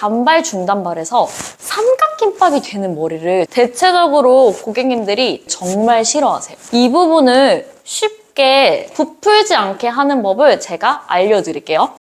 단발 중단발에서 삼각김밥이 되는 머리를 대체적으로 고객님들이 정말 싫어하세요. 이 부분을 쉽게 부풀지 않게 하는 법을 제가 알려드릴게요.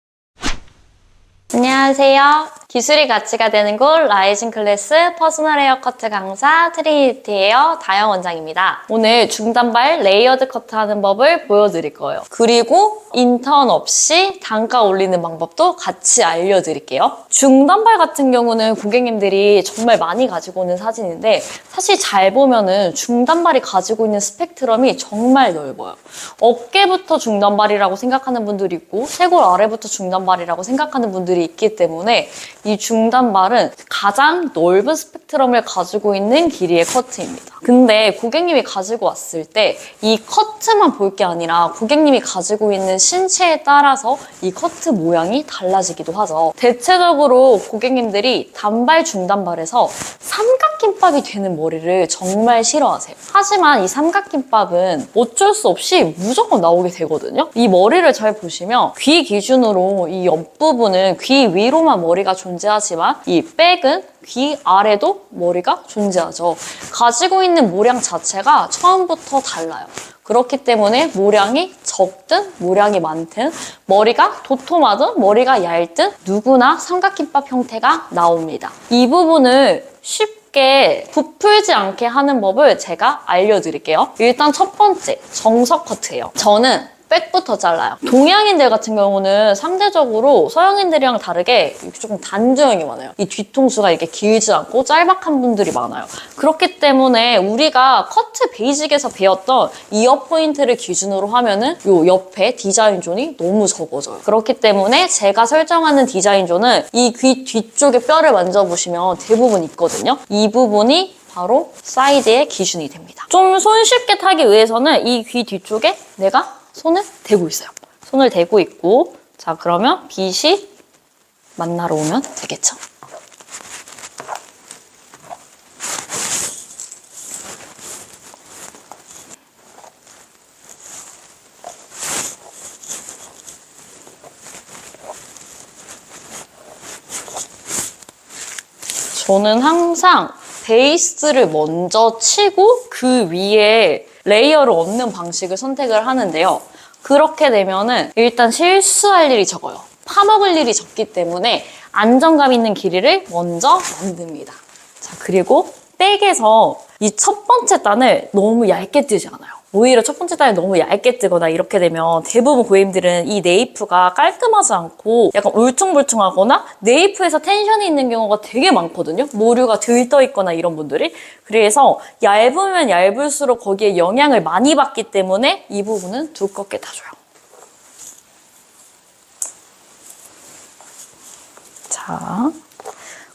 안녕하세요. 기술이 가치가 되는 곳 라이징 클래스 퍼스널 헤어커트 강사 트리니티 헤어 다영 원장입니다. 오늘 중단발 레이어드 커트하는 법을 보여드릴 거예요. 그리고 인턴 없이 단가 올리는 방법도 같이 알려드릴게요. 중단발 같은 경우는 고객님들이 정말 많이 가지고 오는 사진인데 사실 잘 보면은 중단발이 가지고 있는 스펙트럼이 정말 넓어요. 어깨부터 중단발이라고 생각하는 분들이 있고 쇄골 아래부터 중단발이라고 생각하는 분들이 있기 때문에 이 중단발은 가장 넓은 스펙트럼을 가지고 있는 길이의 커트입니다. 근데 고객님이 가지고 왔을 때 이 커트만 볼 게 아니라 고객님이 가지고 있는 신체에 따라서 이 커트 모양이 달라지기도 하죠. 대체적으로 고객님들이 단발 중단발에서 삼각김밥이 되는 머리를 정말 싫어하세요. 하지만 이 삼각김밥은 어쩔 수 없이 무조건 나오게 되거든요. 이 머리를 잘 보시면 귀 기준으로 이 옆부분은 귀 위로만 머리가 존재하지만 이 백은 귀 아래도 머리가 존재하죠. 가지고 있는 모량 자체가 처음부터 달라요. 그렇기 때문에 모량이 적든 모량이 많든 머리가 도톰하든 머리가 얇든 누구나 삼각김밥 형태가 나옵니다. 이 부분을 쉽게 부풀지 않게 하는 법을 제가 알려드릴게요. 일단 첫 번째, 정석 커트예요. 저는 백부터 잘라요. 동양인들 같은 경우는 상대적으로 서양인들이랑 다르게 조금 단조형이 많아요. 이 뒤통수가 이렇게 길지 않고 짤막한 분들이 많아요. 그렇기 때문에 우리가 커트 베이직에서 배웠던 이어 포인트를 기준으로 하면은 요 옆에 디자인 존이 너무 적어져요. 그렇기 때문에 제가 설정하는 디자인 존은 이 귀 뒤쪽에 뼈를 만져보시면 대부분 있거든요. 이 부분이 바로 사이드의 기준이 됩니다. 좀 손쉽게 타기 위해서는 이 귀 뒤쪽에 내가 손을 대고 있어요. 손을 대고 있고 자 그러면 빗이 만나러 오면 되겠죠. 저는 항상 베이스를 먼저 치고 그 위에 레이어를 얹는 방식을 선택을 하는데요. 그렇게 되면은 일단 실수할 일이 적어요. 파먹을 일이 적기 때문에 안정감 있는 길이를 먼저 만듭니다. 자, 그리고 백에서 이 첫 번째 단을 너무 얇게 뜨지 않아요. 오히려 첫 번째 단을 너무 얇게 뜨거나 이렇게 되면 대부분 고객님들은 이 네이프가 깔끔하지 않고 약간 울퉁불퉁하거나 네이프에서 텐션이 있는 경우가 되게 많거든요. 모류가 들떠있거나 이런 분들이. 그래서 얇으면 얇을수록 거기에 영향을 많이 받기 때문에 이 부분은 두껍게 타줘요. 자,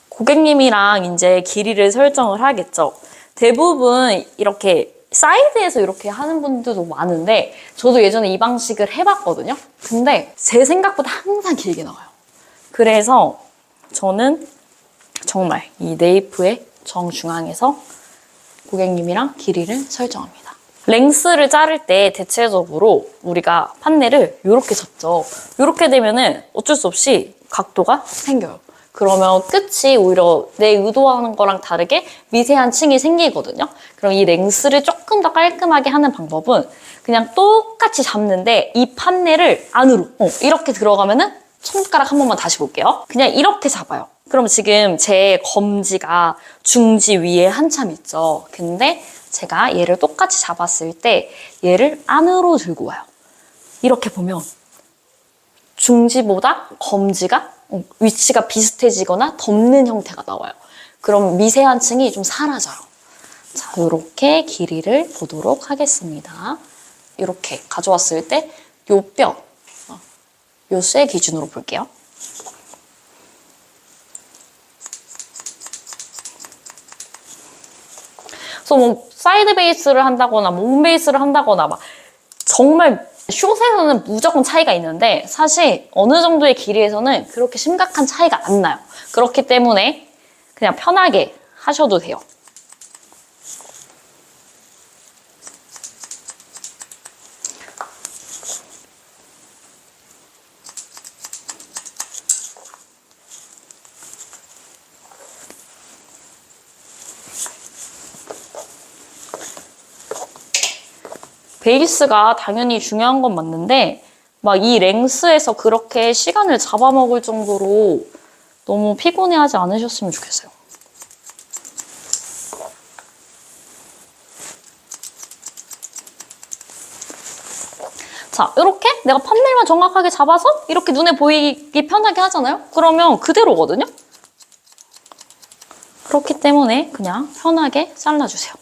고객님이랑 이제 길이를 설정을 하겠죠. 대부분 이렇게 사이드에서 이렇게 하는 분들도 많은데 저도 예전에 이 방식을 해봤거든요. 근데 제 생각보다 항상 길게 나와요. 그래서 저는 정말 이 네이프의 정중앙에서 고객님이랑 길이를 설정합니다. 랭스를 자를 때 대체적으로 우리가 판넬을 이렇게 잡죠. 이렇게 되면은 어쩔 수 없이 각도가 생겨요. 그러면 끝이 오히려 내 의도하는 거랑 다르게 미세한 층이 생기거든요. 그럼 이 랭스를 조금 더 깔끔하게 하는 방법은 그냥 똑같이 잡는데 이 판넬을 안으로 이렇게 들어가면은 손가락 한 번만 다시 볼게요. 그냥 이렇게 잡아요. 그럼 지금 제 검지가 중지 위에 한참 있죠. 근데 제가 얘를 똑같이 잡았을 때 얘를 안으로 들고 와요. 이렇게 보면 중지보다 검지가 위치가 비슷해지거나 덮는 형태가 나와요. 그럼 미세한 층이 좀 사라져요. 자, 이렇게 길이를 보도록 하겠습니다. 이렇게 가져왔을 때 요 뼈, 요 쇠 기준으로 볼게요. 그래서 뭐 사이드 베이스를 한다거나 몽 베이스를 한다거나 막 정말 숏에서는 무조건 차이가 있는데 사실 어느 정도의 길이에서는 그렇게 심각한 차이가 안 나요. 그렇기 때문에 그냥 편하게 하셔도 돼요. 베이스가 당연히 중요한 건 맞는데 막 이 랭스에서 그렇게 시간을 잡아먹을 정도로 너무 피곤해하지 않으셨으면 좋겠어요. 자, 이렇게 내가 판넬만 정확하게 잡아서 이렇게 눈에 보이기 편하게 하잖아요? 그러면 그대로거든요? 그렇기 때문에 그냥 편하게 잘라주세요.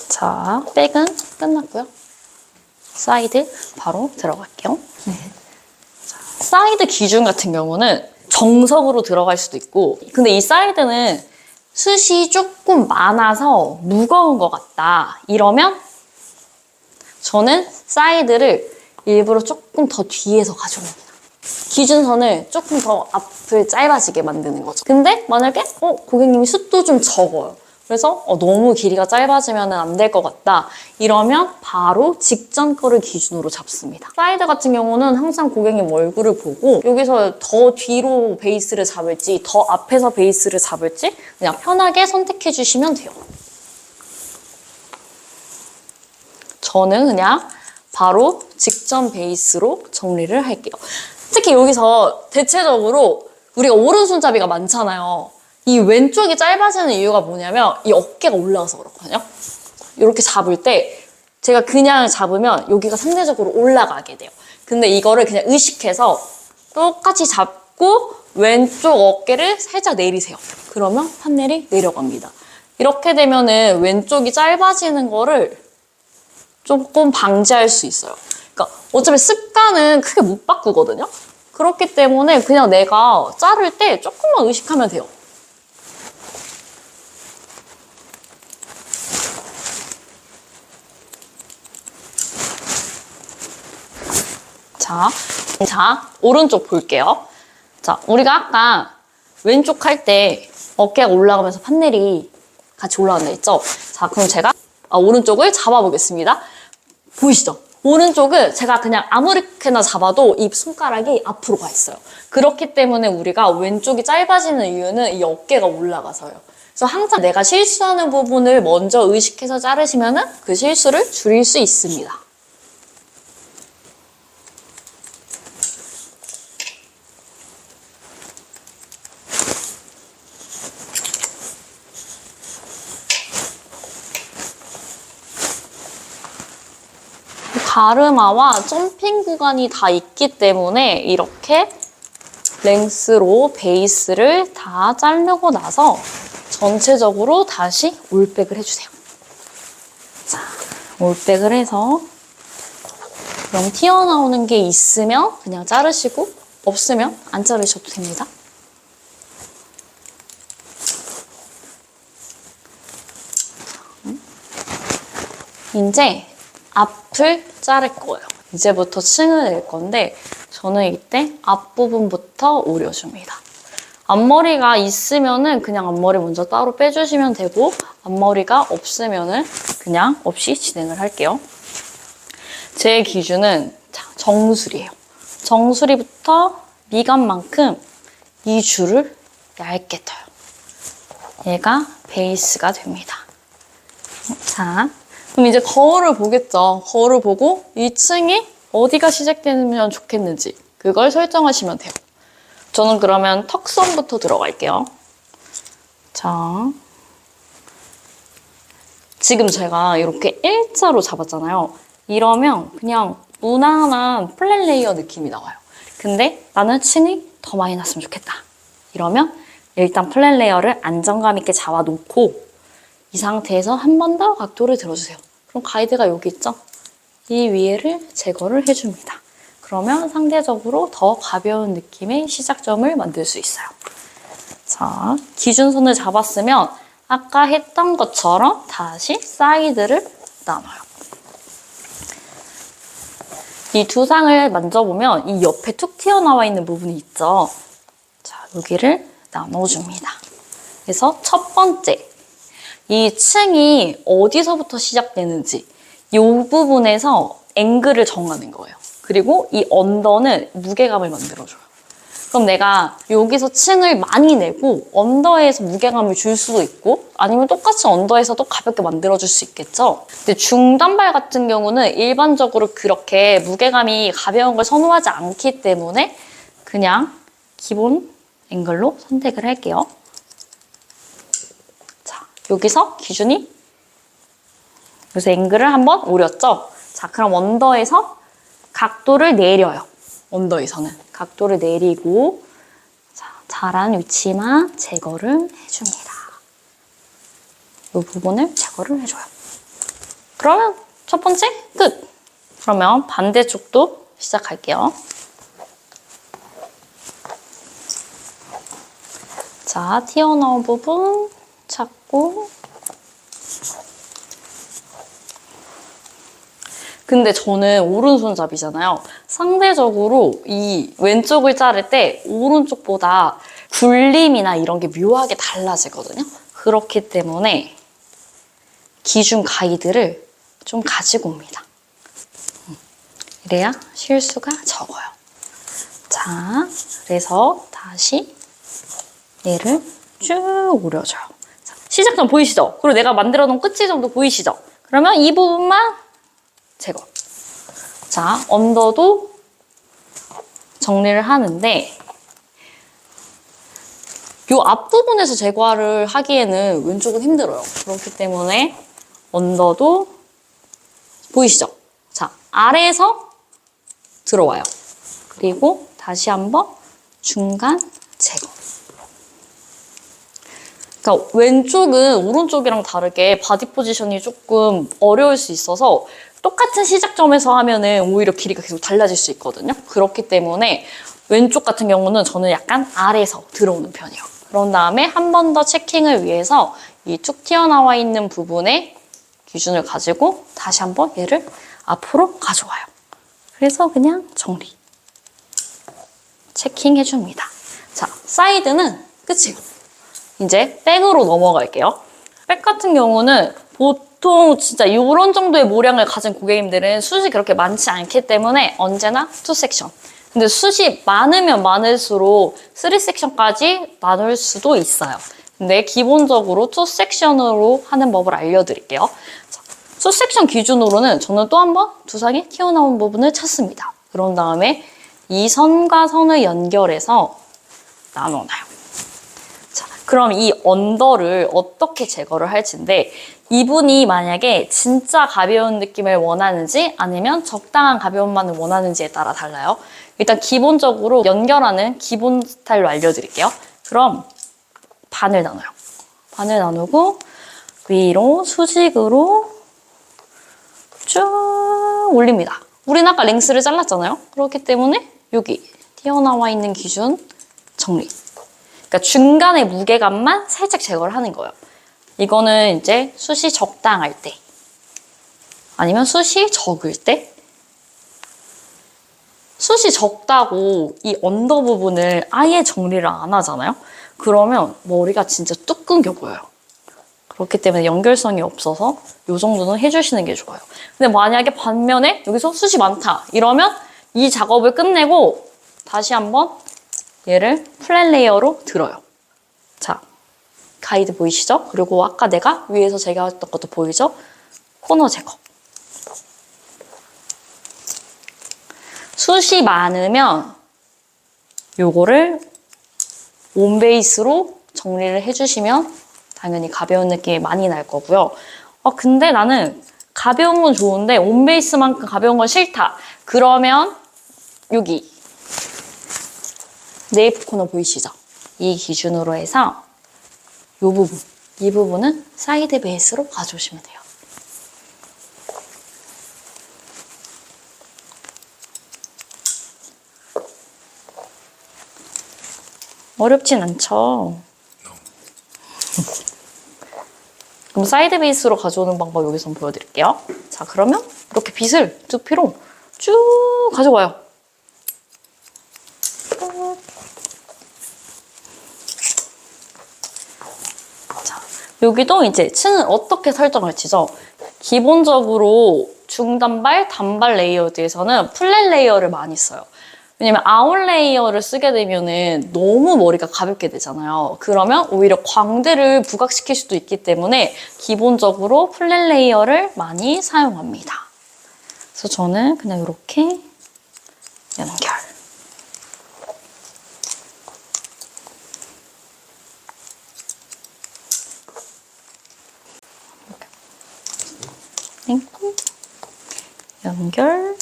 자, 백은 끝났고요. 사이드 바로 들어갈게요. 자, 사이드 기준 같은 경우는 정석으로 들어갈 수도 있고, 근데 이 사이드는 숱이 조금 많아서 무거운 것 같다. 이러면 저는 사이드를 일부러 조금 더 뒤에서 가져옵니다. 기준선을 조금 더 앞을 짧아지게 만드는 거죠. 근데 만약에 고객님이 숱도 좀 적어요. 그래서 너무 길이가 짧아지면 안 될 것 같다. 이러면 바로 직전 거를 기준으로 잡습니다. 사이드 같은 경우는 항상 고객님 얼굴을 보고 여기서 더 뒤로 베이스를 잡을지 더 앞에서 베이스를 잡을지 그냥 편하게 선택해 주시면 돼요. 저는 그냥 바로 직전 베이스로 정리를 할게요. 특히 여기서 대체적으로 우리가 오른손잡이가 많잖아요. 이 왼쪽이 짧아지는 이유가 뭐냐면 이 어깨가 올라가서 그렇거든요. 이렇게 잡을 때 제가 그냥 잡으면 여기가 상대적으로 올라가게 돼요. 근데 이거를 그냥 의식해서 똑같이 잡고 왼쪽 어깨를 살짝 내리세요. 그러면 판넬이 내려갑니다. 이렇게 되면은 왼쪽이 짧아지는 거를 조금 방지할 수 있어요. 그러니까 어차피 습관은 크게 못 바꾸거든요. 그렇기 때문에 그냥 내가 자를 때 조금만 의식하면 돼요. 자, 오른쪽 볼게요. 자, 우리가 아까 왼쪽 할 때 어깨가 올라가면서 판넬이 같이 올라간다 했죠? 자, 그럼 제가 오른쪽을 잡아보겠습니다. 보이시죠? 오른쪽은 제가 그냥 아무렇게나 잡아도 이 손가락이 앞으로 가 있어요. 그렇기 때문에 우리가 왼쪽이 짧아지는 이유는 이 어깨가 올라가서요. 그래서 항상 내가 실수하는 부분을 먼저 의식해서 자르시면 그 실수를 줄일 수 있습니다. 가르마와 점핑 구간이 다 있기 때문에 이렇게 랭스로 베이스를 다 자르고 나서 전체적으로 다시 올백을 해주세요. 자, 올백을 해서 그럼 튀어나오는 게 있으면 그냥 자르시고 없으면 안 자르셔도 됩니다. 이제 앞을 자를 거예요. 이제부터 층을 낼 건데 저는 이때 앞부분부터 오려줍니다. 앞머리가 있으면은 그냥 앞머리 먼저 따로 빼주시면 되고 앞머리가 없으면은 그냥 없이 진행을 할게요. 제 기준은 정수리예요. 정수리부터 미간만큼 이 줄을 얇게 떠요. 얘가 베이스가 됩니다. 자, 그럼 이제 거울을 보겠죠. 거울을 보고 이 층이 어디가 시작되면 좋겠는지 그걸 설정하시면 돼요. 저는 그러면 턱선부터 들어갈게요. 자, 지금 제가 이렇게 일자로 잡았잖아요. 이러면 그냥 무난한 플랫 레이어 느낌이 나와요. 근데 나는 층이 더 많이 났으면 좋겠다. 이러면 일단 플랫 레이어를 안정감 있게 잡아놓고 이 상태에서 한 번 더 각도를 들어주세요. 그럼 가이드가 여기 있죠? 이 위에를 제거를 해줍니다. 그러면 상대적으로 더 가벼운 느낌의 시작점을 만들 수 있어요. 자, 기준선을 잡았으면 아까 했던 것처럼 다시 사이드를 나눠요. 이 두상을 만져보면 이 옆에 툭 튀어나와 있는 부분이 있죠? 자, 여기를 나눠줍니다. 그래서 첫 번째, 이 층이 어디서부터 시작되는지 이 부분에서 앵글을 정하는 거예요. 그리고 이 언더는 무게감을 만들어줘요. 그럼 내가 여기서 층을 많이 내고 언더에서 무게감을 줄 수도 있고 아니면 똑같이 언더에서도 가볍게 만들어줄 수 있겠죠? 근데 중단발 같은 경우는 일반적으로 그렇게 무게감이 가벼운 걸 선호하지 않기 때문에 그냥 기본 앵글로 선택을 할게요. 자, 여기서 기준이 여기서 앵글을 한번 오렸죠? 자, 그럼 언더에서 각도를 내려요. 언더에서는 각도를 내리고 자, 자란 위치만 제거를 해줍니다. 이 부분을 제거를 해줘요. 그러면 첫 번째 끝! 그러면 반대쪽도 시작할게요. 자, 튀어나온 부분 찾고 근데 저는 오른손잡이잖아요. 상대적으로 이 왼쪽을 자를 때 오른쪽보다 굴림이나 이런 게 묘하게 달라지거든요. 그렇기 때문에 기준 가이드를 좀 가지고 옵니다. 이래야 실수가 적어요. 자, 그래서 다시 얘를 쭉 오려줘요. 자, 시작점 보이시죠? 그리고 내가 만들어 놓은 끝 지점도 보이시죠? 그러면 이 부분만 제거. 자, 언더도 정리를 하는데 이 앞부분에서 제거를 하기에는 왼쪽은 힘들어요. 그렇기 때문에 언더도 보이시죠? 자, 아래에서 들어와요. 그리고 다시 한번 중간 제거. 그러니까 왼쪽은 오른쪽이랑 다르게 바디 포지션이 조금 어려울 수 있어서 똑같은 시작점에서 하면은 오히려 길이가 계속 달라질 수 있거든요. 그렇기 때문에 왼쪽 같은 경우는 저는 약간 아래에서 들어오는 편이에요. 그런 다음에 한 번 더 체킹을 위해서 이 툭 튀어나와 있는 부분에 기준을 가지고 다시 한번 얘를 앞으로 가져와요. 그래서 그냥 정리. 체킹해줍니다. 자, 사이드는 끝이에요. 이제 백으로 넘어갈게요. 백 같은 경우는 보통 진짜 이런 정도의 모량을 가진 고객님들은 숱이 그렇게 많지 않기 때문에 언제나 2섹션. 근데 숱이 많으면 많을수록 3섹션까지 나눌 수도 있어요. 근데 기본적으로 2섹션으로 하는 법을 알려드릴게요. 자, 2섹션 기준으로는 저는 또 한 번 두상에 튀어나온 부분을 찾습니다. 그런 다음에 이 선과 선을 연결해서 나눠놔요. 자, 그럼 이 언더를 어떻게 제거를 할지인데 이분이 만약에 진짜 가벼운 느낌을 원하는지 아니면 적당한 가벼움만을 원하는지에 따라 달라요. 일단 기본적으로 연결하는 기본 스타일로 알려드릴게요. 그럼 반을 나눠요. 반을 나누고 위로 수직으로 쭉 올립니다. 우리는 아까 랭스를 잘랐잖아요. 그렇기 때문에 여기 튀어나와 있는 기준 정리. 그러니까 중간의 무게감만 살짝 제거를 하는 거예요. 이거는 이제 숱이 적당할 때 아니면 숱이 적을 때 숱이 적다고 이 언더 부분을 아예 정리를 안 하잖아요. 그러면 머리가 진짜 뚝 끊겨 보여요. 그렇기 때문에 연결성이 없어서 이 정도는 해주시는 게 좋아요. 근데 만약에 반면에 여기서 숱이 많다 이러면 이 작업을 끝내고 다시 한번 얘를 플랫 레이어로 들어요. 자, 가이드 보이시죠? 그리고 아까 내가 위에서 제거했던 것도 보이죠? 코너 제거. 숱이 많으면 요거를 온 베이스로 정리를 해주시면 당연히 가벼운 느낌이 많이 날 거고요. 근데 나는 가벼운 건 좋은데 온 베이스만큼 가벼운 건 싫다. 그러면 여기 네이프 코너 보이시죠? 이 기준으로 해서 이 부분, 이 부분은 사이드 베이스로 가져오시면 돼요. 어렵진 않죠? 그럼 사이드 베이스로 가져오는 방법 여기서 한번 보여드릴게요. 자, 그러면 이렇게 빗을 두피로 쭉 가져와요. 여기도 이제 층을 어떻게 설정할지죠. 기본적으로 중단발, 단발 레이어드에서는 플랫 레이어를 많이 써요. 왜냐면 아웃 레이어를 쓰게 되면은 너무 머리가 가볍게 되잖아요. 그러면 오히려 광대를 부각시킬 수도 있기 때문에 기본적으로 플랫 레이어를 많이 사용합니다. 그래서 저는 그냥 이렇게 연결. 연결.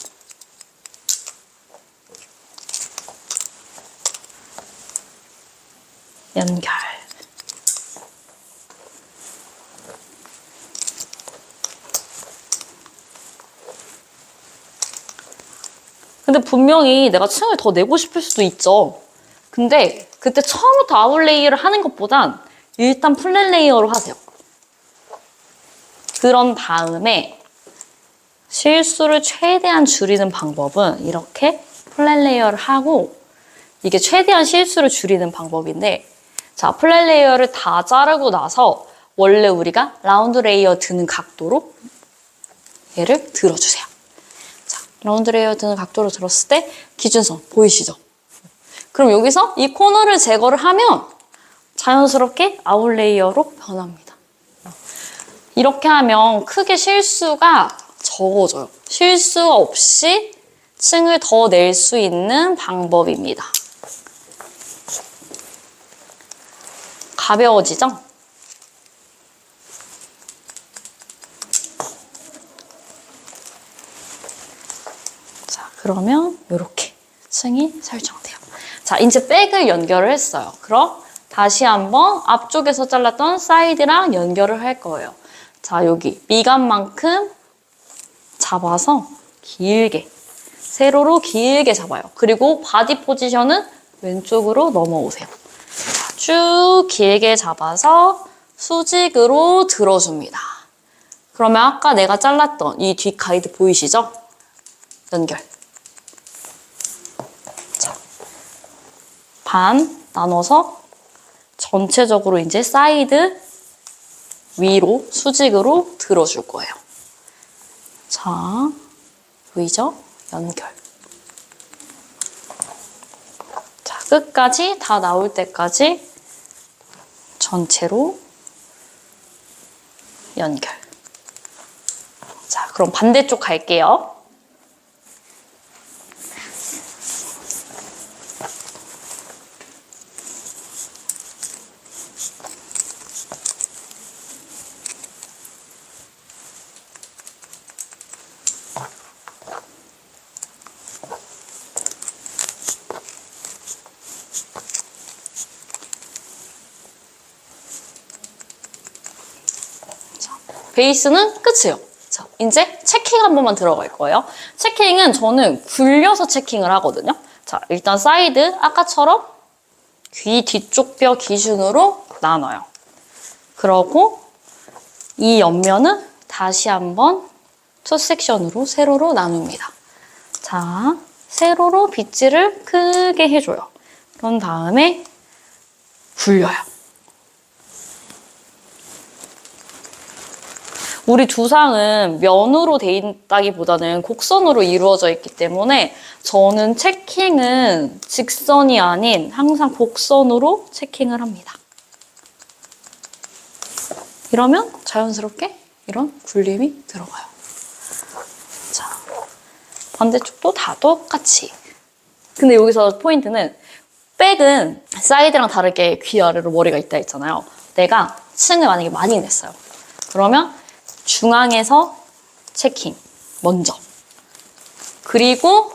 연결. 근데 분명히 내가 층을 더 내고 싶을 수도 있죠. 근데 그때 처음부터 아웃 레이어를 하는 것보단 일단 플랫 레이어로 하세요. 그런 다음에 실수를 최대한 줄이는 방법은 이렇게 플랫 레이어를 하고, 이게 최대한 실수를 줄이는 방법인데, 자, 플랫 레이어를 다 자르고 나서 원래 우리가 라운드 레이어 드는 각도로 얘를 들어주세요. 자, 라운드 레이어 드는 각도로 들었을 때 기준선 보이시죠? 그럼 여기서 이 코너를 제거를 하면 자연스럽게 아웃 레이어로 변합니다. 이렇게 하면 크게 실수가 적어져요. 실수 없이 층을 더 낼 수 있는 방법입니다. 가벼워지죠? 자, 그러면 이렇게 층이 설정돼요. 자, 이제 백을 연결을 했어요. 그럼 다시 한번 앞쪽에서 잘랐던 사이드랑 연결을 할 거예요. 자, 여기 미간만큼 잡아서 길게, 세로로 길게 잡아요. 그리고 바디 포지션은 왼쪽으로 넘어오세요. 자, 쭉 길게 잡아서 수직으로 들어줍니다. 그러면 아까 내가 잘랐던 이 뒷 가이드 보이시죠? 연결. 자, 반 나눠서 전체적으로 이제 사이드 위로 수직으로 들어줄 거예요. 자, 보이죠? 연결. 자, 끝까지 다 나올 때까지 전체로 연결. 자, 그럼 반대쪽 갈게요. 베이스는 끝이에요. 자, 이제 체킹 한 번만 들어갈 거예요. 체킹은 저는 굴려서 체킹을 하거든요. 자, 일단 사이드 아까처럼 귀 뒤쪽 뼈 기준으로 나눠요. 그러고 이 옆면은 다시 한번 투 섹션으로 세로로 나눕니다. 자, 세로로 빗질을 크게 해줘요. 그런 다음에 굴려요. 우리 두상은 면으로 돼 있다기보다는 곡선으로 이루어져 있기 때문에 저는 체킹은 직선이 아닌 항상 곡선으로 체킹을 합니다. 이러면 자연스럽게 이런 굴림이 들어가요. 자, 반대쪽도 다 똑같이. 근데 여기서 포인트는 백은 사이드랑 다르게 귀 아래로 머리가 있다 했잖아요. 내가 층을 만약에 많이 냈어요. 그러면 중앙에서 체킹 먼저, 그리고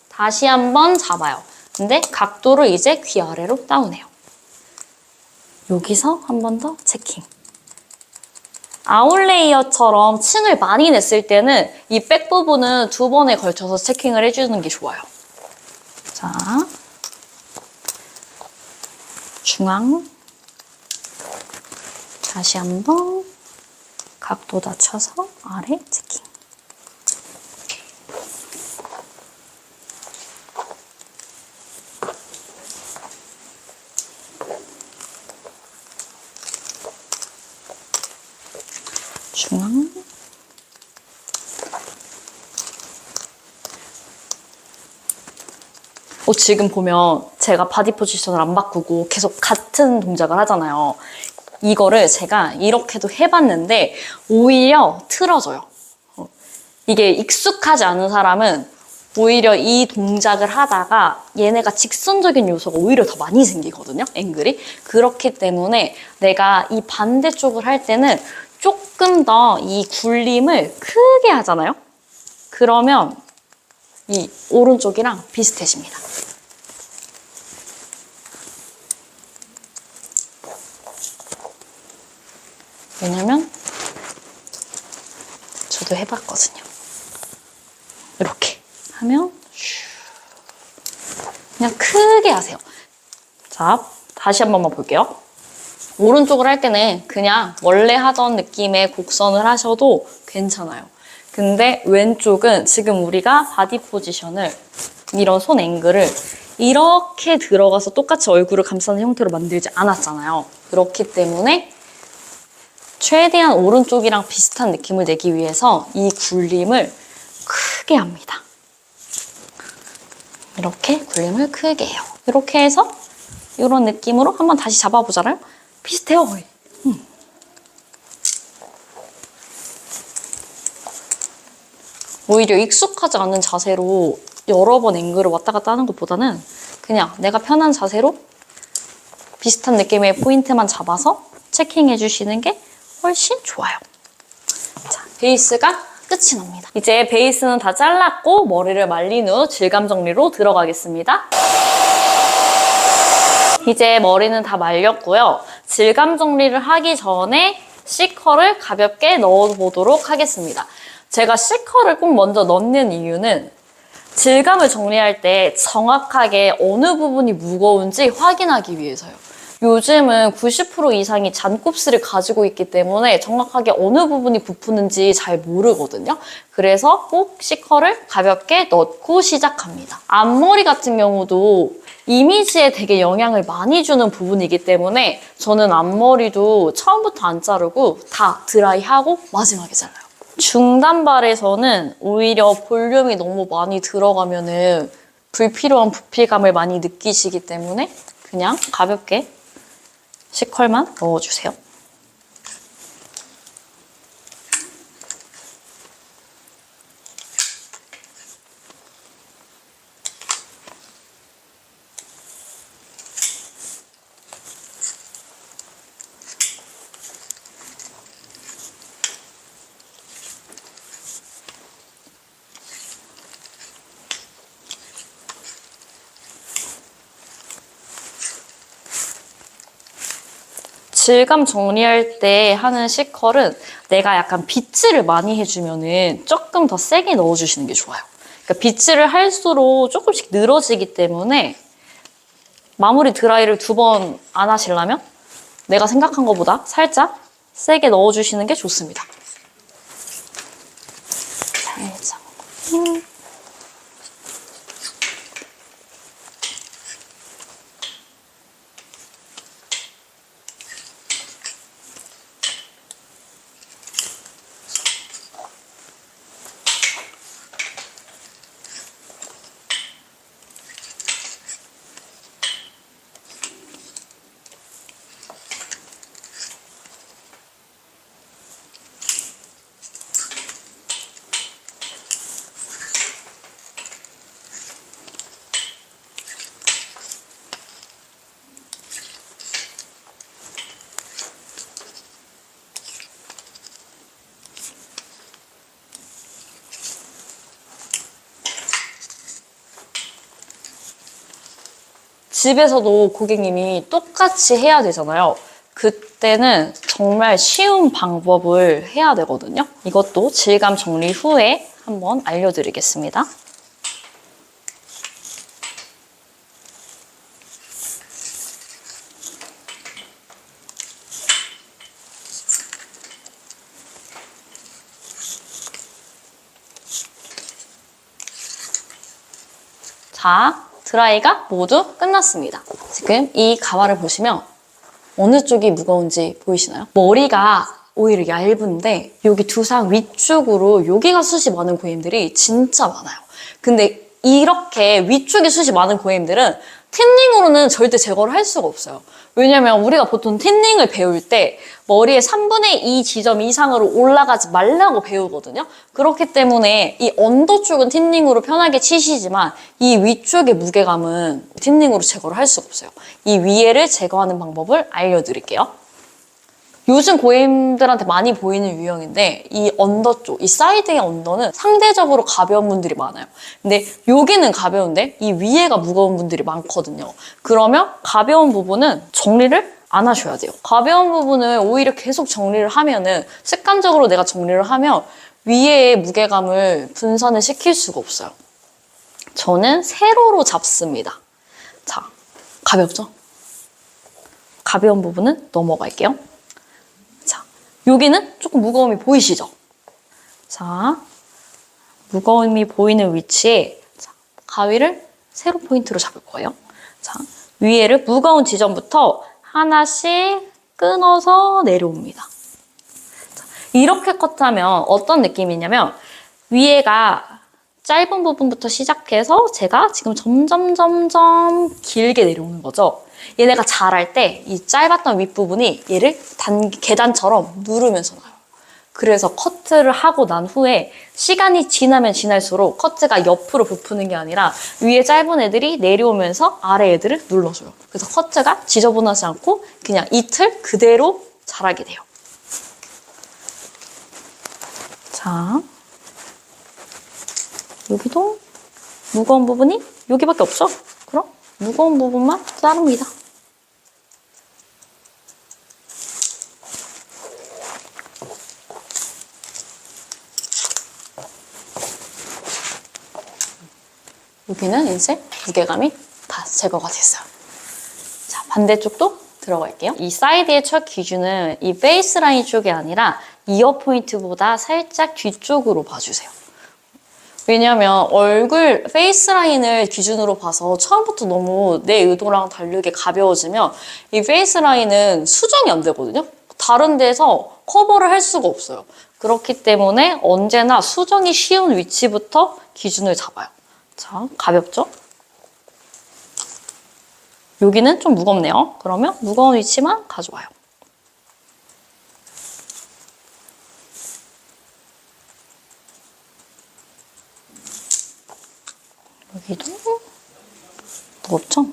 다시 한번 잡아요. 근데 각도를 이제 귀 아래로 다운해요. 여기서 한 번 더 체킹. 아웃레이어처럼 층을 많이 냈을 때는 이 백 부분은 두 번에 걸쳐서 체킹을 해주는 게 좋아요. 자, 중앙 다시 한번 각도 낮춰서 아래 체킹. 지금 보면 제가 바디 포지션을 안 바꾸고 계속 같은 동작을 하잖아요. 이거를 제가 이렇게도 해봤는데 오히려 틀어져요. 이게 익숙하지 않은 사람은 오히려 이 동작을 하다가 얘네가 직선적인 요소가 오히려 더 많이 생기거든요, 앵글이. 그렇기 때문에 내가 이 반대쪽을 할 때는 조금 더 이 굴림을 크게 하잖아요? 그러면 이 오른쪽이랑 비슷해집니다. 왜냐면 저도 해봤거든요. 이렇게 하면 그냥 크게 하세요. 자, 다시 한 번만 볼게요. 오른쪽을 할 때는 그냥 원래 하던 느낌의 곡선을 하셔도 괜찮아요. 근데 왼쪽은 지금 우리가 바디 포지션을 이런 손 앵글을 이렇게 들어가서 똑같이 얼굴을 감싸는 형태로 만들지 않았잖아요. 그렇기 때문에 최대한 오른쪽이랑 비슷한 느낌을 내기 위해서 이 굴림을 크게 합니다. 이렇게 굴림을 크게 해요. 이렇게 해서 이런 느낌으로 한번 다시 잡아보잖아요. 비슷해요, 거의. 오히려 익숙하지 않은 자세로 여러 번 앵글을 왔다 갔다 하는 것보다는 그냥 내가 편한 자세로 비슷한 느낌의 포인트만 잡아서 체킹해 주시는 게 훨씬 좋아요. 자, 베이스가 끝이 납니다. 이제 베이스는 다 잘랐고 머리를 말린 후 질감 정리로 들어가겠습니다. 이제 머리는 다 말렸고요. 질감 정리를 하기 전에 C컬을 가볍게 넣어보도록 하겠습니다. 제가 C컬을 꼭 먼저 넣는 이유는 질감을 정리할 때 정확하게 어느 부분이 무거운지 확인하기 위해서요. 요즘은 90% 이상이 잔곱슬을 가지고 있기 때문에 정확하게 어느 부분이 부푸는지 잘 모르거든요. 그래서 꼭 C컬을 가볍게 넣고 시작합니다. 앞머리 같은 경우도 이미지에 되게 영향을 많이 주는 부분이기 때문에 저는 앞머리도 처음부터 안 자르고 다 드라이하고 마지막에 잘라요. 중단발에서는 오히려 볼륨이 너무 많이 들어가면은 불필요한 부피감을 많이 느끼시기 때문에 그냥 가볍게 C컬만 넣어주세요. 질감 정리할 때 하는 C컬은 내가 약간 빗질을 많이 해주면은 조금 더 세게 넣어주시는 게 좋아요. 그러니까 빗질을 할수록 조금씩 늘어지기 때문에 마무리 드라이를 2번 안 하시려면 내가 생각한 것보다 살짝 세게 넣어주시는 게 좋습니다. 살짝. 집에서도 고객님이 똑같이 해야 되잖아요. 그때는 정말 쉬운 방법을 해야 되거든요. 이것도 질감 정리 후에 한번 알려드리겠습니다. 자, 드라이가 모두 끝났습니다. 지금 이 가발을 보시면 어느 쪽이 무거운지 보이시나요? 머리가 오히려 얇은데 여기 두상 위쪽으로 여기가 숱이 많은 고객님들이 진짜 많아요. 근데 이렇게 위쪽에 숱이 많은 고객님들은 틴닝으로는 절대 제거를 할 수가 없어요. 왜냐면 우리가 보통 틴닝을 배울 때 머리의 3분의 2 지점 이상으로 올라가지 말라고 배우거든요. 그렇기 때문에 이 언더 쪽은 틴닝으로 편하게 치시지만 이 위쪽의 무게감은 틴닝으로 제거를 할 수가 없어요. 이 위에를 제거하는 방법을 알려드릴게요. 요즘 고객님들한테 많이 보이는 유형인데 이 언더 쪽, 이 사이드의 언더는 상대적으로 가벼운 분들이 많아요. 근데 여기는 가벼운데 이 위에가 무거운 분들이 많거든요. 그러면 가벼운 부분은 정리를 안 하셔야 돼요. 가벼운 부분을 오히려 계속 정리를 하면은 습관적으로 내가 정리를 하면 위에의 무게감을 분산을 시킬 수가 없어요. 저는 세로로 잡습니다. 자, 가볍죠? 가벼운 부분은 넘어갈게요. 여기는 조금 무거움이 보이시죠? 자, 무거움이 보이는 위치에 가위를 세로 포인트로 잡을 거예요. 자, 위에를 무거운 지점부터 하나씩 끊어서 내려옵니다. 자, 이렇게 커트하면 어떤 느낌이냐면 위에가 짧은 부분부터 시작해서 제가 지금 점점 길게 내려오는 거죠. 얘네가 자랄 때 이 짧았던 윗부분이 얘를 계단처럼 누르면서 나요. 그래서 커트를 하고 난 후에 시간이 지나면 지날수록 커트가 옆으로 부푸는 게 아니라 위에 짧은 애들이 내려오면서 아래 애들을 눌러줘요. 그래서 커트가 지저분하지 않고 그냥 이 틀 그대로 자라게 돼요. 자, 여기도 무거운 부분이 여기밖에 없죠? 그럼 무거운 부분만 자릅니다. 여기는 이제 무게감이 다 제거가 됐어요. 자, 반대쪽도 들어갈게요. 이 사이드의 첫 기준은 이 페이스 라인 쪽이 아니라 이어 포인트보다 살짝 뒤쪽으로 봐주세요. 왜냐면 얼굴 페이스 라인을 기준으로 봐서 처음부터 너무 내 의도랑 다르게 가벼워지면 이 페이스 라인은 수정이 안 되거든요. 다른 데서 커버를 할 수가 없어요. 그렇기 때문에 언제나 수정이 쉬운 위치부터 기준을 잡아요. 자, 가볍죠? 여기는 좀 무겁네요. 그러면 무거운 위치만 가져와요. 여기도 무겁죠?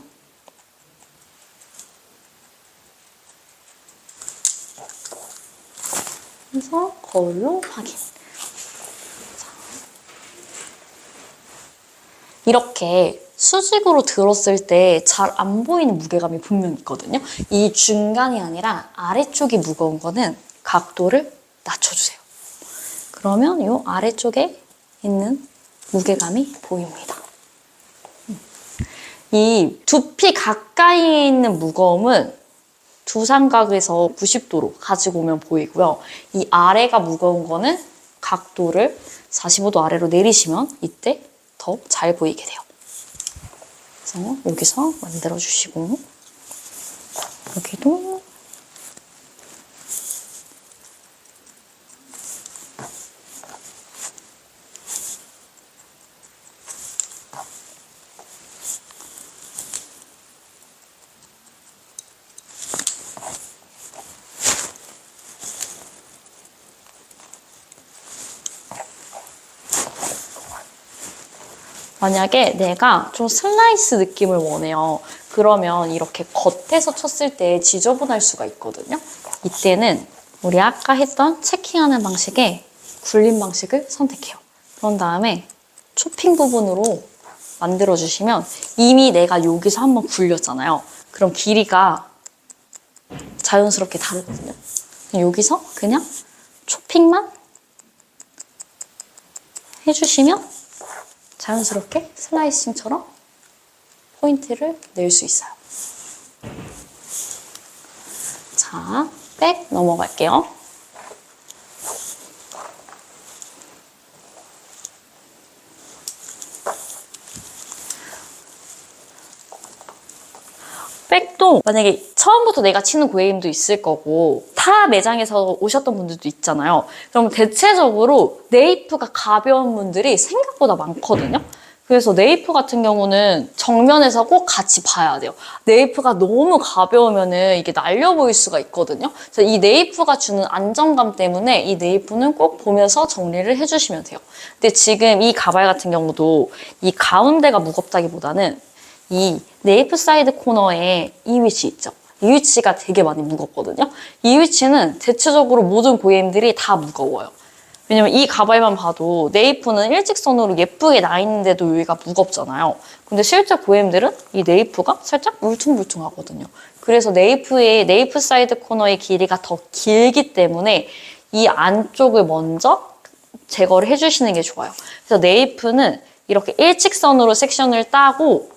그래서 거울로 확인. 이렇게 수직으로 들었을 때 잘 안 보이는 무게감이 분명히 있거든요. 이 중간이 아니라 아래쪽이 무거운 거는 각도를 낮춰주세요. 그러면 이 아래쪽에 있는 무게감이 보입니다. 이 두피 가까이에 있는 무거움은 두상각에서 90도로 가지고 오면 보이고요. 이 아래가 무거운 거는 각도를 45도 아래로 내리시면 이때 더 잘 보이게 돼요. 그래서 여기서 만들어주시고 여기도 만약에 내가 좀 슬라이스 느낌을 원해요. 그러면 이렇게 겉에서 쳤을 때 지저분할 수가 있거든요. 이때는 우리 아까 했던 체킹하는 방식의 굴림 방식을 선택해요. 그런 다음에 초핑 부분으로 만들어주시면 이미 내가 여기서 한번 굴렸잖아요. 그럼 길이가 자연스럽게 다르거든요. 여기서 그냥 초핑만 해주시면 자연스럽게 슬라이싱처럼 포인트를 낼 수 있어요. 자, 백 넘어갈게요. 백도 만약에 처음부터 내가 치는 고객님도 있을 거고 타 매장에서 오셨던 분들도 있잖아요. 그럼 대체적으로 네이프가 가벼운 분들이 생각보다 많거든요. 그래서 네이프 같은 경우는 정면에서 꼭 같이 봐야 돼요. 네이프가 너무 가벼우면은 이게 날려 보일 수가 있거든요. 그래서 이 네이프가 주는 안정감 때문에 이 네이프는 꼭 보면서 정리를 해주시면 돼요. 근데 지금 이 가발 같은 경우도 이 가운데가 무겁다기보다는 이 네이프 사이드 코너에 이 위치 있죠. 이 위치가 되게 많이 무겁거든요. 이 위치는 대체적으로 모든 고객님들이 다 무거워요. 왜냐면 이 가발만 봐도 네이프는 일직선으로 예쁘게 나 있는데도 여기가 무겁잖아요. 근데 실제 고객님들은 이 네이프가 살짝 울퉁불퉁하거든요. 그래서 네이프 사이드 코너의 길이가 더 길기 때문에 이 안쪽을 먼저 제거를 해주시는 게 좋아요. 그래서 네이프는 이렇게 일직선으로 섹션을 따고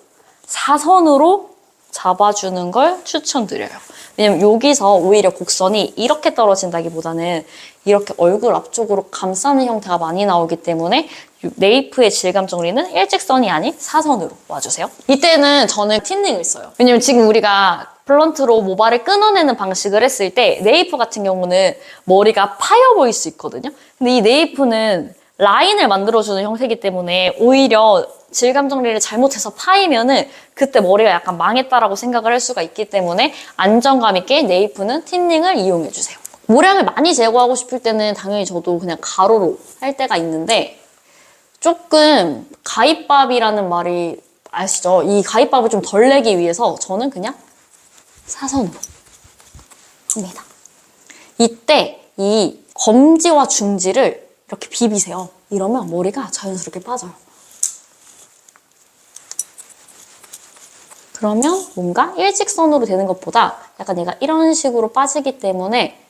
사선으로 잡아주는 걸 추천드려요. 왜냐면 여기서 오히려 곡선이 이렇게 떨어진다기보다는 이렇게 얼굴 앞쪽으로 감싸는 형태가 많이 나오기 때문에 네이프의 질감 정리는 일직선이 아닌 사선으로 와주세요. 이때는 저는 틴닝을 써요. 왜냐면 지금 우리가 블런트로 모발을 끊어내는 방식을 했을 때 네이프 같은 경우는 머리가 파여 보일 수 있거든요. 근데 이 네이프는 라인을 만들어주는 형태이기 때문에 오히려 질감 정리를 잘못해서 파이면은 그때 머리가 약간 망했다라고 생각을 할 수가 있기 때문에 안정감 있게 네이프는 틴닝을 이용해주세요. 모량을 많이 제거하고 싶을 때는 당연히 저도 그냥 가로로 할 때가 있는데 조금 가입밥이라는 말이 아시죠? 이 가입밥을 좀 덜 내기 위해서 저는 그냥 사선으로 합니다. 이때 이 검지와 중지를 이렇게 비비세요. 이러면 머리가 자연스럽게 빠져요. 그러면 뭔가 일직선으로 되는 것보다 약간 얘가 이런 식으로 빠지기 때문에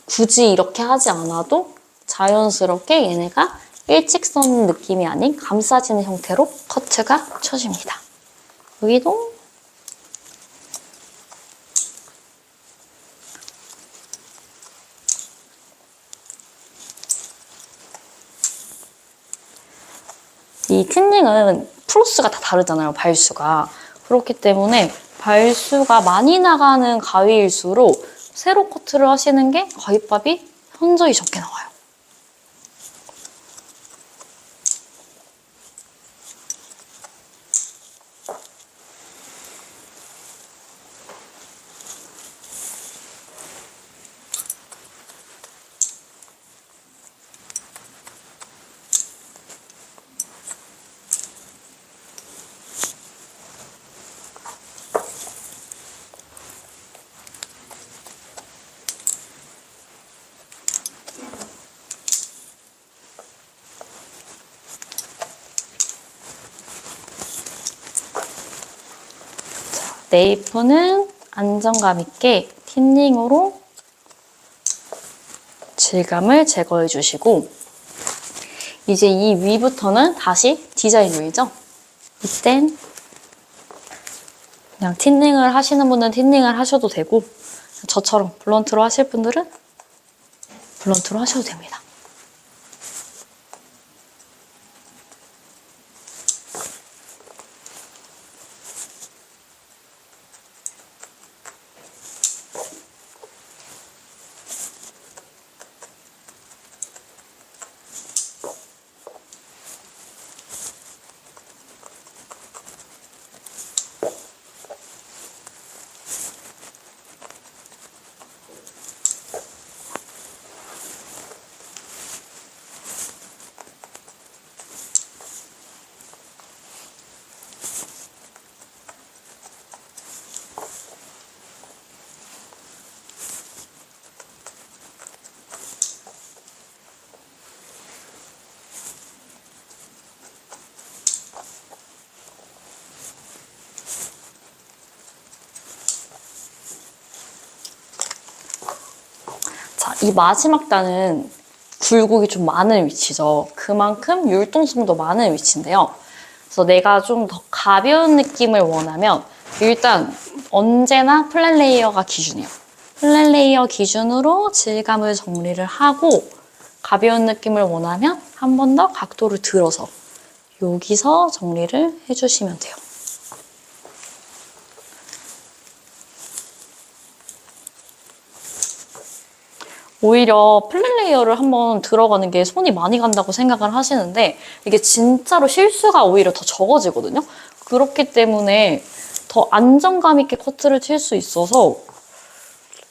굳이 이렇게 하지 않아도 자연스럽게 얘네가 일직선 느낌이 아닌 감싸지는 형태로 커트가 쳐집니다. 여기도 이 틴닝은 플로스가 다 다르잖아요, 발수가. 그렇기 때문에 발수가 많이 나가는 가위일수록 세로 커트를 하시는 게 가위밥이 현저히 적게 나와요. 네이프는 안정감 있게 틴닝으로 질감을 제거해 주시고 이제 이 위부터는 다시 디자인용이죠. 이땐 그냥 틴닝을 하시는 분은 틴닝을 하셔도 되고 저처럼 블런트로 하실 분들은 블런트로 하셔도 됩니다. 자, 이 마지막 단은 굴곡이 좀 많은 위치죠. 그만큼 율동성도 많은 위치인데요. 그래서 내가 좀 더 가벼운 느낌을 원하면 일단 언제나 플랫 레이어가 기준이에요. 플랫 레이어 기준으로 질감을 정리를 하고 가벼운 느낌을 원하면 한 번 더 각도를 들어서 여기서 정리를 해주시면 돼요. 오히려 플랫 레이어를 한번 들어가는 게 손이 많이 간다고 생각을 하시는데 이게 진짜로 실수가 오히려 더 적어지거든요. 그렇기 때문에 더 안정감 있게 커트를 칠 수 있어서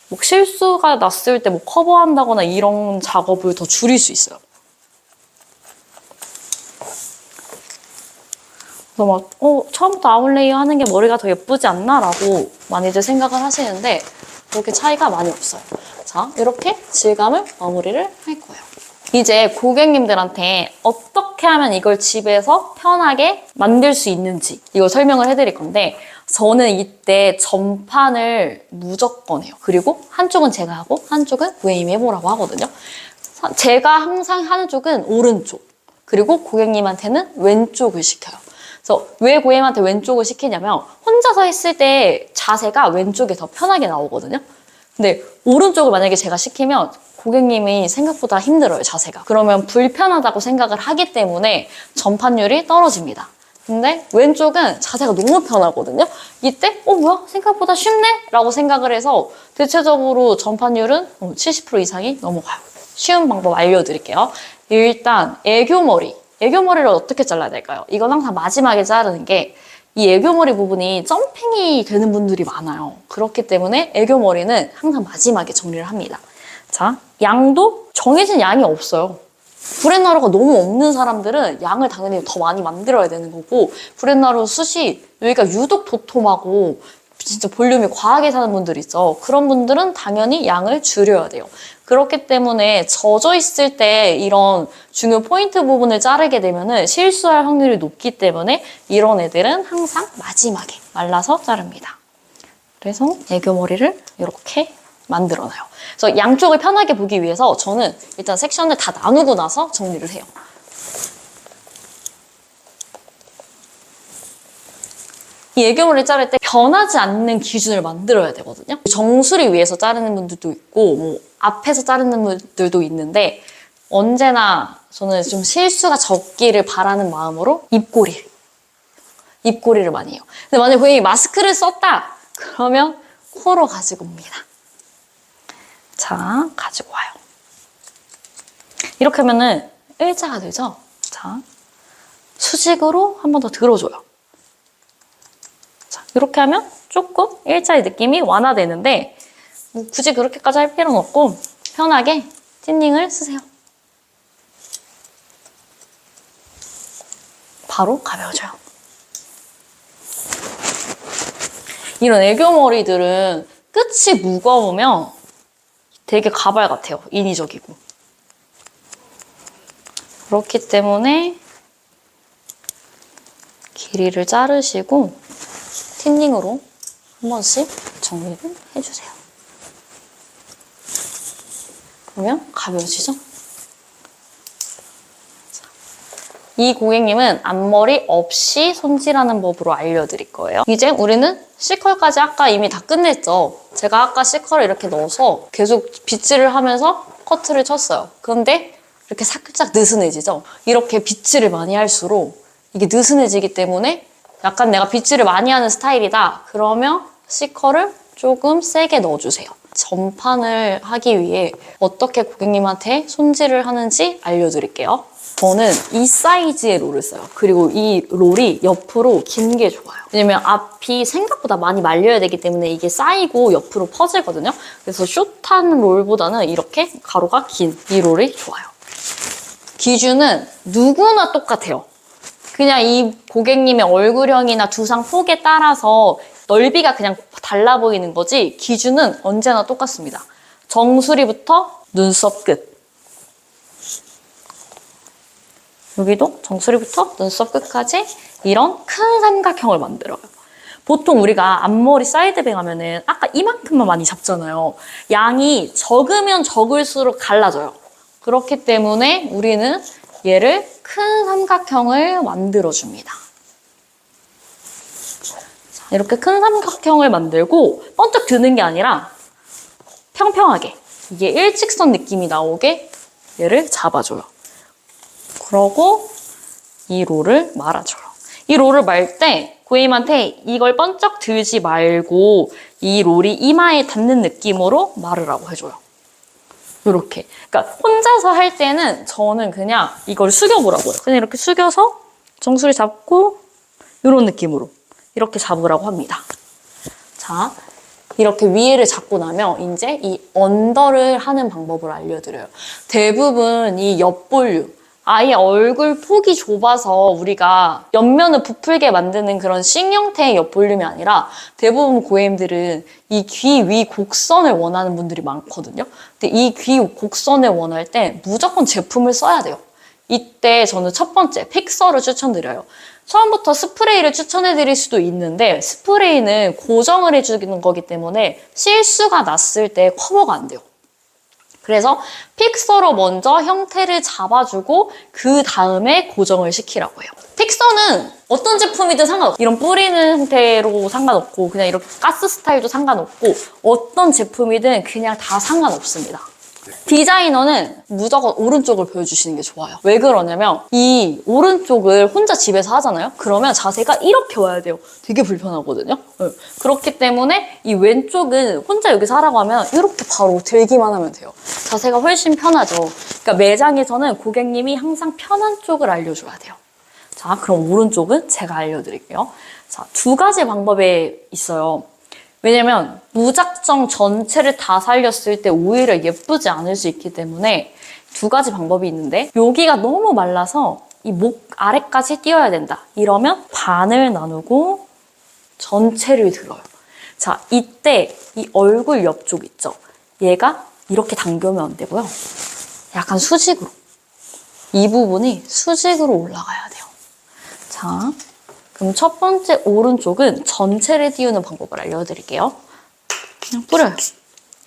뭐 실수가 났을 때 뭐 커버한다거나 이런 작업을 더 줄일 수 있어요. 그래서 막 처음부터 아웃레이어 하는 게 머리가 더 예쁘지 않나? 라고 많이들 생각을 하시는데 그렇게 차이가 많이 없어요. 자, 이렇게 질감을 마무리를 할 거예요. 이제 고객님들한테 어떻게 하면 이걸 집에서 편하게 만들 수 있는지 이거 설명을 해드릴 건데 저는 이때 전판을 무조건 해요. 그리고 한쪽은 제가 하고 한쪽은 고객님이 해보라고 하거든요. 제가 항상 하는 쪽은 오른쪽, 그리고 고객님한테는 왼쪽을 시켜요. 그래서 왜 고객님한테 왼쪽을 시키냐면 혼자서 했을 때 자세가 왼쪽이 더 편하게 나오거든요. 근데 오른쪽을 만약에 제가 시키면 고객님이 생각보다 힘들어요, 자세가. 그러면 불편하다고 생각을 하기 때문에 전판율이 떨어집니다. 근데 왼쪽은 자세가 너무 편하거든요. 이때 뭐야? 생각보다 쉽네? 라고 생각을 해서 대체적으로 전판율은 70% 이상이 넘어가요. 쉬운 방법 알려드릴게요. 일단 애교머리를 어떻게 잘라야 될까요? 이건 항상 마지막에 자르는 게 이 애교머리 부분이 점핑이 되는 분들이 많아요. 그렇기 때문에 애교머리는 항상 마지막에 정리를 합니다. 자, 양도 정해진 양이 없어요. 브렛나루가 너무 없는 사람들은 양을 당연히 더 많이 만들어야 되는 거고 브렛나루 숱이 여기가 유독 도톰하고 진짜 볼륨이 과하게 사는 분들 있죠. 그런 분들은 당연히 양을 줄여야 돼요. 그렇기 때문에 젖어 있을 때 이런 중요 포인트 부분을 자르게 되면 실수할 확률이 높기 때문에 이런 애들은 항상 마지막에 말라서 자릅니다. 그래서 애교머리를 이렇게 만들어놔요. 그래서 양쪽을 편하게 보기 위해서 저는 일단 섹션을 다 나누고 나서 정리를 해요. 이 애교머리 자를 때 변하지 않는 기준을 만들어야 되거든요. 정수리 위에서 자르는 분들도 있고 뭐 앞에서 자르는 분들도 있는데 언제나 저는 좀 실수가 적기를 바라는 마음으로 입꼬리를 많이 해요. 근데 만약에 고객님이 마스크를 썼다 그러면 코로 가지고 옵니다. 자, 가지고 와요. 이렇게 하면은 일자가 되죠? 자, 수직으로 한 번 더 들어줘요. 자, 이렇게 하면 조금 일자의 느낌이 완화되는데 뭐 굳이 그렇게까지 할 필요는 없고 편하게 틴닝을 쓰세요. 바로 가벼워져요. 이런 애교머리들은 끝이 무거우면 되게 가발 같아요. 인위적이고. 그렇기 때문에 길이를 자르시고 틴닝으로 한 번씩 정리를 해주세요. 그러면 가벼워지죠? 이 고객님은 앞머리 없이 손질하는 법으로 알려드릴 거예요. 이제 우리는 C컬까지 아까 이미 다 끝냈죠. 제가 아까 C컬을 이렇게 넣어서 계속 빗질을 하면서 커트를 쳤어요. 그런데 이렇게 살짝 느슨해지죠? 이렇게 빗질을 많이 할수록 이게 느슨해지기 때문에 약간 내가 빗질을 많이 하는 스타일이다. 그러면 C컬을 조금 세게 넣어주세요. 전판을 하기 위해 어떻게 고객님한테 손질을 하는지 알려드릴게요. 저는 이 사이즈의 롤을 써요. 그리고 이 롤이 옆으로 긴 게 좋아요. 왜냐면 앞이 생각보다 많이 말려야 되기 때문에 이게 쌓이고 옆으로 퍼지거든요. 그래서 숏한 롤보다는 이렇게 가로가 긴 이 롤이 좋아요. 기준은 누구나 똑같아요. 그냥 이 고객님의 얼굴형이나 두상 폭에 따라서 넓이가 그냥 달라 보이는 거지 기준은 언제나 똑같습니다. 정수리부터 눈썹 끝. 여기도 정수리부터 눈썹 끝까지 이런 큰 삼각형을 만들어요. 보통 우리가 앞머리 사이드뱅 하면은 아까 이만큼만 많이 잡잖아요. 양이 적으면 적을수록 갈라져요. 그렇기 때문에 우리는 얘를 큰 삼각형을 만들어줍니다. 이렇게 큰 삼각형을 만들고 번쩍 드는 게 아니라 평평하게 이게 일직선 느낌이 나오게 얘를 잡아줘요. 그러고 이 롤을 말아줘요. 이 롤을 말 때 고객님한테 이걸 번쩍 들지 말고 이 롤이 이마에 닿는 느낌으로 말으라고 해줘요. 이렇게. 그러니까 혼자서 할 때는 저는 그냥 이걸 숙여보라고요. 그냥 이렇게 숙여서 정수리 잡고 이런 느낌으로 이렇게 잡으라고 합니다. 자, 이렇게 위에를 잡고 나면 이제 이 언더를 하는 방법을 알려드려요. 대부분 이 옆볼륨, 아예 얼굴 폭이 좁아서 우리가 옆면을 부풀게 만드는 그런 씩 형태의 옆볼륨이 아니라 대부분 고객님들은 이 귀 위 곡선을 원하는 분들이 많거든요. 근데 이 귀 곡선을 원할 때 무조건 제품을 써야 돼요. 이때 저는 첫 번째 픽서를 추천드려요. 처음부터 스프레이를 추천해드릴 수도 있는데 스프레이는 고정을 해주는 거기 때문에 실수가 났을 때 커버가 안 돼요. 그래서 픽서로 먼저 형태를 잡아주고 그 다음에 고정을 시키라고 해요. 픽서는 어떤 제품이든 상관없고 이런 뿌리는 형태로 상관없고 그냥 이렇게 가스 스타일도 상관없고 어떤 제품이든 그냥 다 상관없습니다. 디자이너는 무조건 오른쪽을 보여주시는 게 좋아요. 왜 그러냐면 이 오른쪽을 혼자 집에서 하잖아요? 그러면 자세가 이렇게 와야 돼요. 되게 불편하거든요? 네. 그렇기 때문에 이 왼쪽은 혼자 여기서 하라고 하면 이렇게 바로 들기만 하면 돼요. 자세가 훨씬 편하죠. 그러니까 매장에서는 고객님이 항상 편한 쪽을 알려줘야 돼요. 자, 그럼 오른쪽은 제가 알려드릴게요. 자, 두 가지 방법이 있어요. 왜냐면 무작정 전체를 다 살렸을 때 오히려 예쁘지 않을 수 있기 때문에 두 가지 방법이 있는데 여기가 너무 말라서 이 목 아래까지 띄어야 된다. 이러면 반을 나누고 전체를 들어요. 자, 이때 이 얼굴 옆쪽 있죠? 얘가 이렇게 당겨면 안 되고요. 약간 수직으로. 이 부분이 수직으로 올라가야 돼요. 자, 그럼 첫 번째 오른쪽은 전체를 띄우는 방법을 알려드릴게요. 그냥 뿌려요.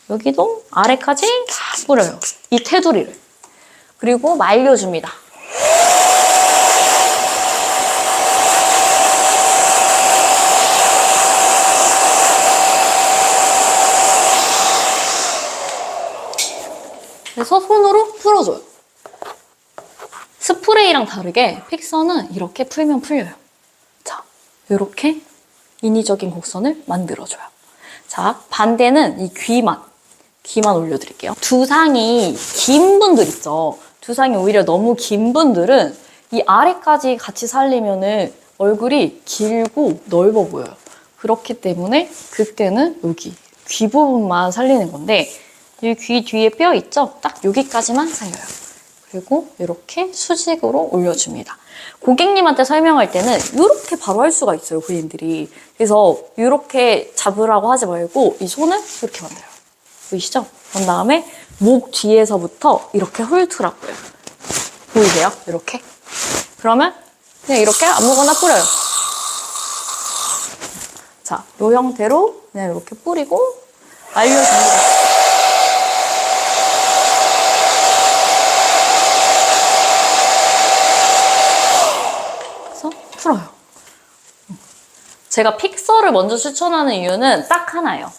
여기도 아래까지 다 뿌려요. 이 테두리를. 그리고 말려줍니다. 그래서 손으로 풀어줘요. 스프레이랑 다르게 픽서는 이렇게 풀면 풀려요. 자, 이렇게 인위적인 곡선을 만들어줘요. 자, 반대는 이 귀만 올려드릴게요. 두상이 긴 분들 있죠? 두상이 오히려 너무 긴 분들은 이 아래까지 같이 살리면은 얼굴이 길고 넓어 보여요. 그렇기 때문에 그때는 여기 귀 부분만 살리는 건데 이 귀 뒤에 뼈 있죠? 딱 여기까지만 살려요. 그리고 이렇게 수직으로 올려줍니다. 고객님한테 설명할 때는 이렇게 바로 할 수가 있어요, 고객님들이. 그래서 이렇게 잡으라고 하지 말고 이 손을 이렇게 만들어요. 보이시죠? 그런 다음에 목 뒤에서부터 이렇게 훑으라고요. 보이세요? 이렇게. 그러면 그냥 이렇게 아무거나 뿌려요. 자, 이 형태로 그냥 이렇게 뿌리고 말려줍니다. 풀어요. 제가 픽서를 먼저 추천하는 이유는 딱 하나예요.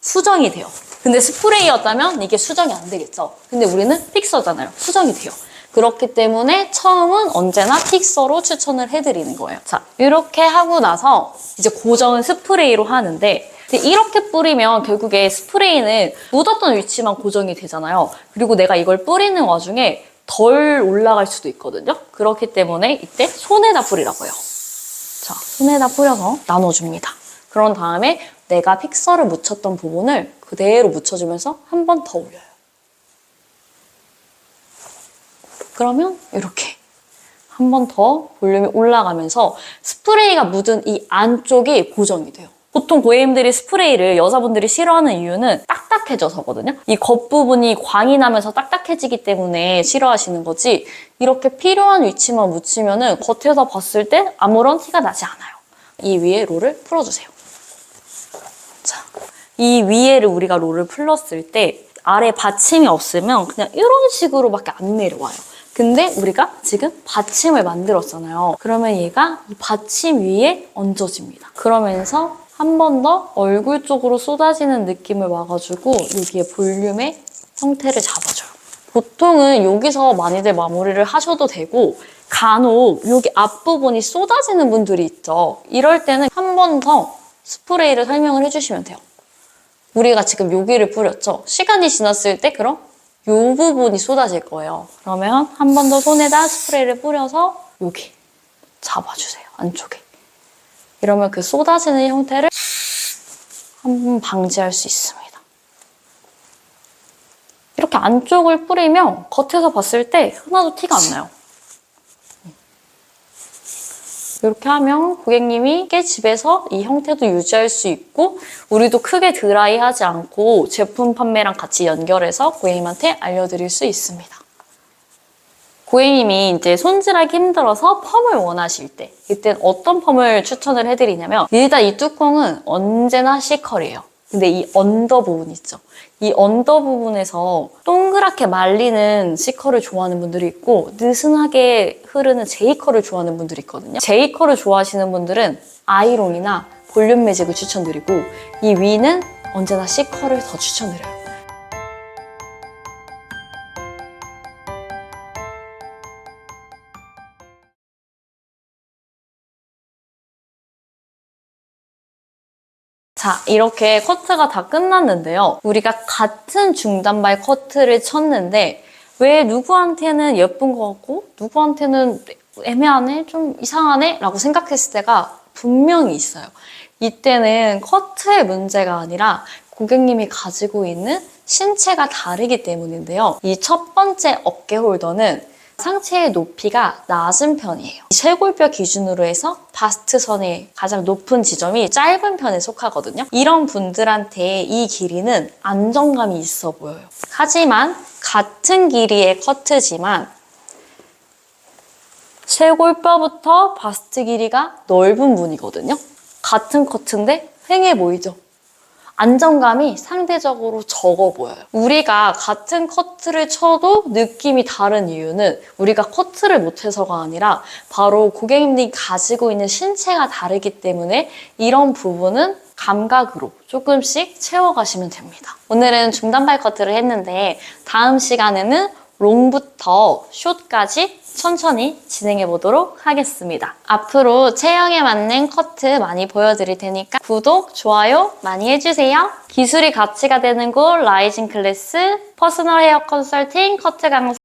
수정이 돼요. 근데 스프레이였다면 이게 수정이 안 되겠죠. 근데 우리는 픽서잖아요. 수정이 돼요. 그렇기 때문에 처음은 언제나 픽서로 추천을 해드리는 거예요. 자, 이렇게 하고 나서 이제 고정은 스프레이로 하는데 이렇게 뿌리면 결국에 스프레이는 묻었던 위치만 고정이 되잖아요. 그리고 내가 이걸 뿌리는 와중에 덜 올라갈 수도 있거든요. 그렇기 때문에 이때 손에다 뿌리라고요. 자, 손에다 뿌려서 나눠줍니다. 그런 다음에 내가 픽서를 묻혔던 부분을 그대로 묻혀주면서 한 번 더 올려요. 그러면 이렇게 한 번 더 볼륨이 올라가면서 스프레이가 묻은 이 안쪽이 고정이 돼요. 보통 고객님들이 스프레이를 여자분들이 싫어하는 이유는 딱딱해져서거든요. 이 겉부분이 광이 나면서 딱딱해지기 때문에 싫어하시는 거지 이렇게 필요한 위치만 묻히면은 겉에서 봤을 때 아무런 티가 나지 않아요. 이 위에 롤을 풀어주세요. 자, 이 위에를 우리가 롤을 풀었을 때 아래 받침이 없으면 그냥 이런 식으로밖에 안 내려와요. 근데 우리가 지금 받침을 만들었잖아요. 그러면 얘가 이 받침 위에 얹어집니다. 그러면서 한 번 더 얼굴 쪽으로 쏟아지는 느낌을 와가지고 여기에 볼륨의 형태를 잡아줘요. 보통은 여기서 많이들 마무리를 하셔도 되고 간혹 여기 앞부분이 쏟아지는 분들이 있죠. 이럴 때는 한 번 더 스프레이를 설명을 해주시면 돼요. 우리가 지금 여기를 뿌렸죠. 시간이 지났을 때 그럼 부분이 쏟아질 거예요. 그러면 한 번 더 손에다 스프레이를 뿌려서 여기 잡아주세요. 안쪽에. 이러면 그 쏟아지는 형태를 한번 방지할 수 있습니다. 이렇게 안쪽을 뿌리면 겉에서 봤을 때 하나도 티가 안 나요. 이렇게 하면 고객님이 집에서 이 형태도 유지할 수 있고 우리도 크게 드라이하지 않고 제품 판매랑 같이 연결해서 고객님한테 알려드릴 수 있습니다. 고객님이 이제 손질하기 힘들어서 펌을 원하실 때 이때 어떤 펌을 추천을 해드리냐면 일단 이 뚜껑은 언제나 C컬이에요. 근데 이 언더 부분 있죠. 이 언더 부분에서 동그랗게 말리는 C컬을 좋아하는 분들이 있고 느슨하게 흐르는 J컬을 좋아하는 분들이 있거든요. J컬을 좋아하시는 분들은 아이롱이나 볼륨 매직을 추천드리고 이 위는 언제나 C컬을 더 추천드려요. 자, 이렇게 커트가 다 끝났는데요. 우리가 같은 중단발 커트를 쳤는데 왜 누구한테는 예쁜 것 같고 누구한테는 애매하네? 좀 이상하네? 라고 생각했을 때가 분명히 있어요. 이때는 커트의 문제가 아니라 고객님이 가지고 있는 신체가 다르기 때문인데요. 이 첫 번째 어깨 홀더는 상체의 높이가 낮은 편이에요. 쇄골뼈 기준으로 해서 바스트선의 가장 높은 지점이 짧은 편에 속하거든요. 이런 분들한테 이 길이는 안정감이 있어 보여요. 하지만 같은 길이의 커트지만 쇄골뼈부터 바스트 길이가 넓은 분이거든요. 같은 커트인데 휑해 보이죠? 안정감이 상대적으로 적어 보여요. 우리가 같은 커트를 쳐도 느낌이 다른 이유는 우리가 커트를 못해서가 아니라 바로 고객님이 가지고 있는 신체가 다르기 때문에 이런 부분은 감각으로 조금씩 채워가시면 됩니다. 오늘은 중단발 커트를 했는데 다음 시간에는 롱부터 숏까지 천천히 진행해 보도록 하겠습니다. 앞으로 체형에 맞는 커트 많이 보여드릴 테니까 구독, 좋아요 많이 해주세요. 기술이 가치가 되는 곳 라이징 클래스 퍼스널 헤어 컨설팅 커트 강사